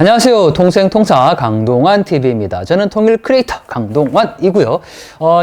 안녕하세요. 통생통사 강동환TV입니다. 저는 통일 크리에이터 강동환이고요.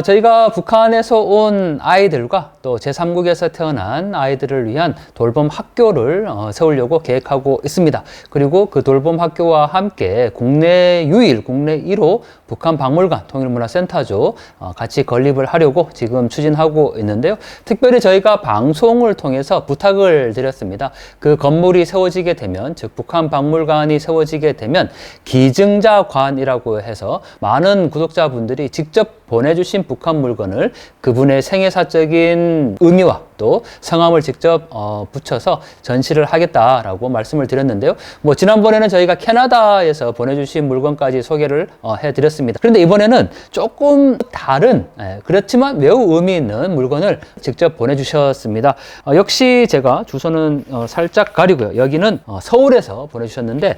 저희가 북한에서 온 아이들과 또 제3국에서 태어난 아이들을 위한 돌봄 학교를 세우려고 계획하고 있습니다. 그리고 그 돌봄 학교와 함께 국내 유일, 국내 1호 북한박물관 통일문화센터죠. 같이 건립을 하려고 지금 추진하고 있는데요. 특별히 저희가 방송을 통해서 부탁을 드렸습니다. 그 건물이 세워지게 되면, 즉 북한박물관이 세워지게 되면 기증자관이라고 해서 많은 구독자분들이 직접 보내주신 북한 물건을 그분의 생애사적인 의미와 또 성함을 직접 붙여서 전시를 하겠다라고 말씀을 드렸는데요. 지난번에는 저희가 캐나다에서 보내주신 물건까지 소개를 해드렸습니다. 그런데 이번에는 조금 다른, 그렇지만 매우 의미 있는 물건을 직접 보내주셨습니다. 역시 제가 주소는 살짝 가리고요. 여기는 서울에서 보내주셨는데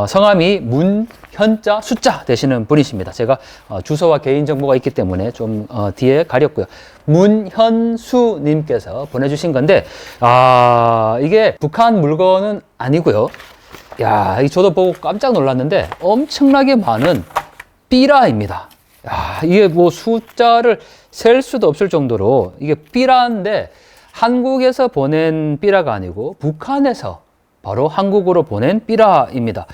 성함이 문현자 숫자 되시는 분이십니다. 제가 주소와 개인정보가 있기 때문에 좀 뒤에 가렸고요. 문현수 님께서 보내주신 건데, 이게 북한 물건은 아니고요. 저도 보고 깜짝 놀랐는데 엄청나게 많은 삐라입니다. 이게 숫자를 셀 수도 없을 정도로 이게 삐라인데, 한국에서 보낸 삐라가 아니고 북한에서 바로 한국으로 보낸 삐라입니다.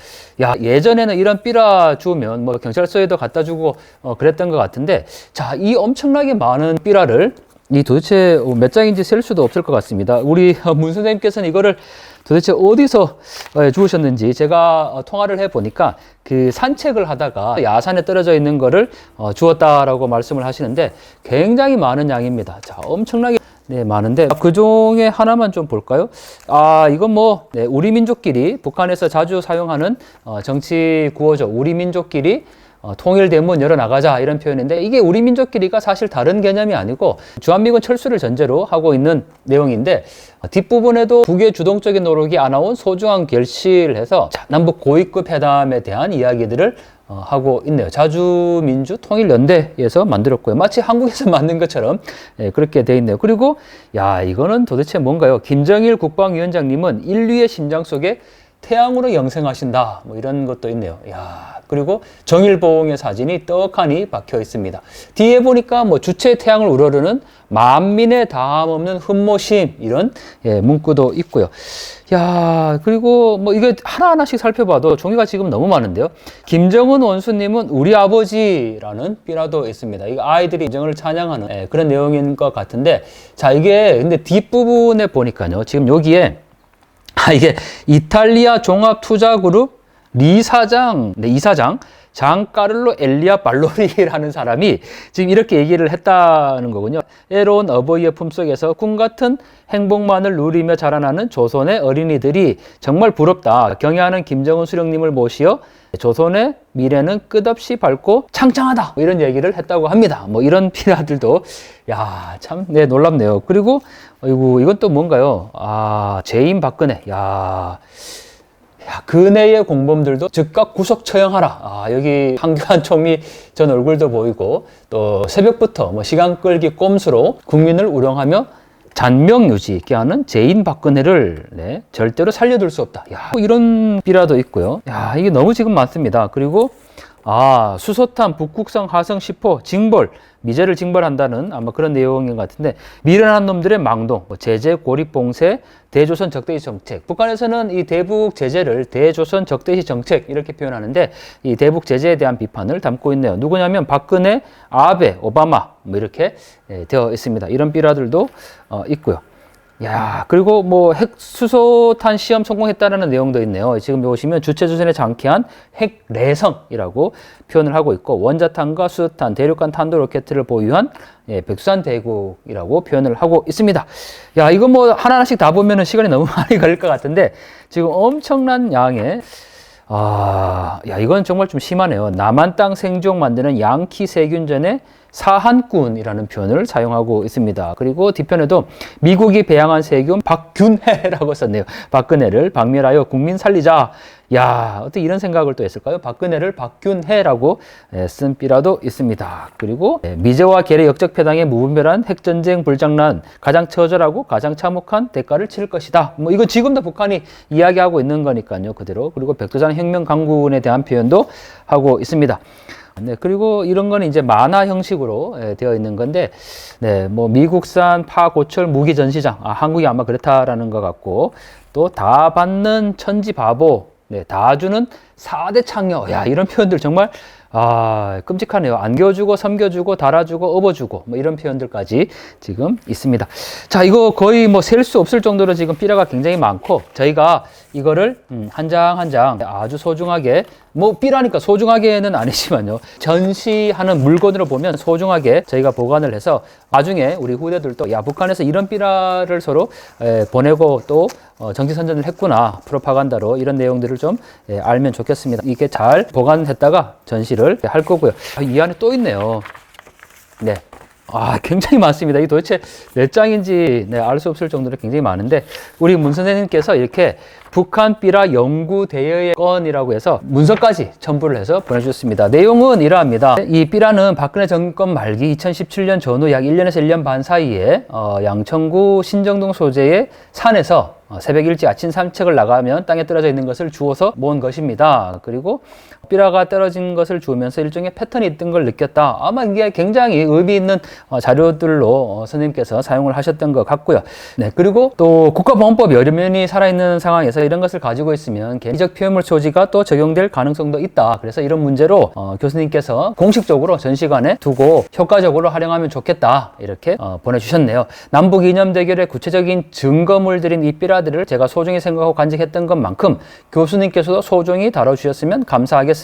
예전에는 이런 삐라 주면 경찰서에도 갖다 주고 그랬던 것 같은데, 자, 이 엄청나게 많은 삐라를 도대체 몇 장인지 셀 수도 없을 것 같습니다. 우리 문 선생님께서는 이거를 도대체 어디서 주우셨는지 제가 통화를 해보니까 그 산책을 하다가 야산에 떨어져 있는 거를 주웠다라고 말씀을 하시는데, 굉장히 많은 양입니다. 자, 엄청나게 많은데 그 중에 하나만 좀 볼까요? 이건 우리 민족끼리 북한에서 자주 사용하는 정치 구호죠. 우리 민족끼리 통일대문 열어나가자, 이런 표현인데, 이게 우리 민족끼리가 사실 다른 개념이 아니고 주한미군 철수를 전제로 하고 있는 내용인데, 뒷부분에도 북의 주동적인 노력이 안아온 소중한 결실을 해서 남북 고위급 회담에 대한 이야기들을 하고 있네요. 자주민주 통일연대에서 만들었고요. 마치 한국에서 만든 것처럼 그렇게 돼 있네요. 그리고 이거는 도대체 뭔가요? 김정일 국방위원장님은 인류의 심장 속에 태양으로 영생하신다, 이런 것도 있네요. 그리고 정일봉의 사진이 떡하니 박혀 있습니다. 뒤에 보니까 주체의 태양을 우러르는 만민의 다함 없는 흠모심, 이런 문구도 있고요. 그리고 이게 하나하나씩 살펴봐도 종이가 지금 너무 많은데요. 김정은 원수님은 우리 아버지라는 삐라도 있습니다. 이거 아이들이 김정은을 찬양하는 그런 내용인 것 같은데, 자, 이게 근데 뒷부분에 보니까요, 지금 여기에 이게 이탈리아 종합투자그룹 이사장 장카를로 엘리아 발로리라는 사람이 지금 이렇게 얘기를 했다는 거군요. 애로운 어버이의 품속에서 꿈같은 행복만을 누리며 자라나는 조선의 어린이들이 정말 부럽다. 경애하는 김정은 수령님을 모시어 조선의 미래는 끝없이 밝고 창창하다, 이런 얘기를 했다고 합니다. 이런 피라들도 참 놀랍네요. 그리고 이건 또 뭔가요? 재임 박근혜. 근해의 공범들도 즉각 구속 처형하라. 여기 황교안 총리 전 얼굴도 보이고, 또 새벽부터 시간 끌기 꼼수로 국민을 우롱하며 잔명 유지 있게 하는 재인 박근혜를 절대로 살려둘 수 없다. 이런 비라도 있고요. 이게 너무 지금 많습니다. 그리고 수소탄 북극성 하성 10호 징벌, 미제를 징벌한다는 아마 그런 내용인 것 같은데, 미련한 놈들의 망동, 제재 고립 봉쇄, 대조선 적대시 정책. 북한에서는 이 대북 제재를 대조선 적대시 정책, 이렇게 표현하는데, 이 대북 제재에 대한 비판을 담고 있네요. 누구냐면 박근혜, 아베, 오바마, 이렇게 되어 있습니다. 이런 삐라들도 있고요. 그리고 핵수소탄 시험 성공했다는 내용도 있네요. 지금 보시면 주체조선에 장쾌한 핵래성이라고 표현을 하고 있고, 원자탄과 수소탄, 대륙간 탄도 로켓을 보유한 백두산 대국이라고 표현을 하고 있습니다. 이거 하나하나씩 다 보면은 시간이 너무 많이 걸릴 것 같은데, 지금 엄청난 양의 이건 정말 좀 심하네요. 남한 땅 생종 만드는 양키 세균전의 사한꾼이라는 표현을 사용하고 있습니다. 그리고 뒤편에도 미국이 배양한 세균 박균해라고 썼네요. 박근혜를 박멸하여 국민 살리자. 야, 어떻게 이런 생각을 또 했을까요? 박근혜를 박균해라고 쓴 삐라도 있습니다. 그리고 미제와 계례 역적 패당의 무분별한 핵전쟁 불장난 가장 처절하고 가장 참혹한 대가를 치를 것이다. 뭐 이거 지금도 북한이 이야기하고 있는 거니까요. 그대로. 그리고 백두산 혁명 강군에 대한 표현도 하고 있습니다. 네, 그리고 이런 거는 이제 만화 형식으로 되어 있는 건데, 네, 뭐 미국산 파고철 무기 전시장, 한국이 아마 그렇다라는 것 같고, 또 다 받는 천지 바보, 네, 다 주는 4대 창녀. 야, 이런 표현들 정말 끔찍하네요. 안겨주고, 섬겨주고, 달아주고, 업어주고, 뭐 이런 표현들까지 지금 있습니다. 자, 이거 거의 뭐 셀 수 없을 정도로 지금 삐라가 굉장히 많고, 저희가 이거를 한 장 한 장 아주 소중하게, 뭐 삐라니까 소중하게는 아니지만요, 전시하는 물건으로 보면 소중하게 저희가 보관을 해서 나중에 우리 후대들도 야, 북한에서 이런 삐라를 서로 보내고 또 정치 선전을 했구나, 프로파간다로 이런 내용들을 좀 알면 좋겠습니다. 이게 잘 보관했다가 전시를 할 거고요. 이 안에 또 있네요. 네. 굉장히 많습니다. 이 도대체 몇 장인지 알 수 없을 정도로 굉장히 많은데, 우리 문 선생님께서 이렇게 북한 삐라 연구 대여의 건이라고 해서 문서까지 첨부를 해서 보내주셨습니다. 내용은 이러합니다. 이 삐라는 박근혜 정권 말기 2017년 전후 약 1년에서 1년 반 사이에 양천구 신정동 소재의 산에서 새벽 일찍 아침 산책을 나가면 땅에 떨어져 있는 것을 주워서 모은 것입니다. 그리고 삐라가 떨어진 것을 주우면서 일종의 패턴이 있던 걸 느꼈다. 아마 이게 굉장히 의미 있는 자료들로 선생님께서 사용을 하셨던 것 같고요. 네, 그리고 또 국가보안법 여러 면이 살아있는 상황에서 이런 것을 가지고 있으면 개인적 표현물 소지가 또 적용될 가능성도 있다. 그래서 이런 문제로 교수님께서 공식적으로 전시관에 두고 효과적으로 활용하면 좋겠다. 이렇게 보내주셨네요. 남북이념대결의 구체적인 증거물들인 이 삐라들을 제가 소중히 생각하고 간직했던 것만큼 교수님께서도 소중히 다뤄주셨으면 감사하겠습니다.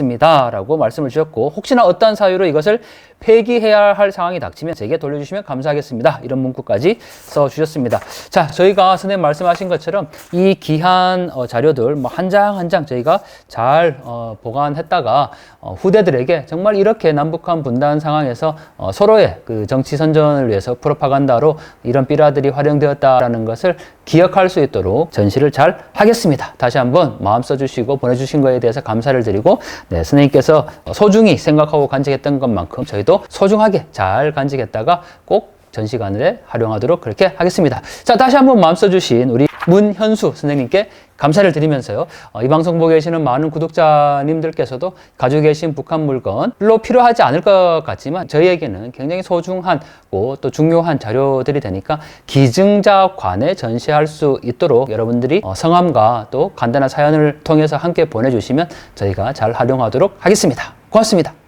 라고 말씀을 주셨고, 혹시나 어떠한 사유로 이것을 폐기해야 할 상황이 닥치면 제게 돌려주시면 감사하겠습니다. 이런 문구까지 써주셨습니다. 자, 저희가 선생님 말씀하신 것처럼 이 귀한 자료들 뭐 한 장 한 장 저희가 잘 보관했다가 후대들에게 정말 이렇게 남북한 분단 상황에서 서로의 그 정치 선전을 위해서 프로파간다로 이런 삐라들이 활용되었다라는 것을 기억할 수 있도록 전시를 잘 하겠습니다. 다시 한번 마음 써주시고 보내주신 거에 대해서 감사를 드리고, 네, 선생님께서 소중히 생각하고 간직했던 것만큼 저희도 소중하게 잘 간직했다가 꼭 전시관에 활용하도록 그렇게 하겠습니다. 자, 다시 한번 마음 써주신 우리 문현수 선생님께 감사를 드리면서요, 이 방송 보고 계시는 많은 구독자님들께서도 가지고 계신 북한 물건 별로 필요하지 않을 것 같지만 저희에게는 굉장히 소중하고 또 중요한 자료들이 되니까 기증자관에 전시할 수 있도록 여러분들이 성함과 또 간단한 사연을 통해서 함께 보내주시면 저희가 잘 활용하도록 하겠습니다. 고맙습니다.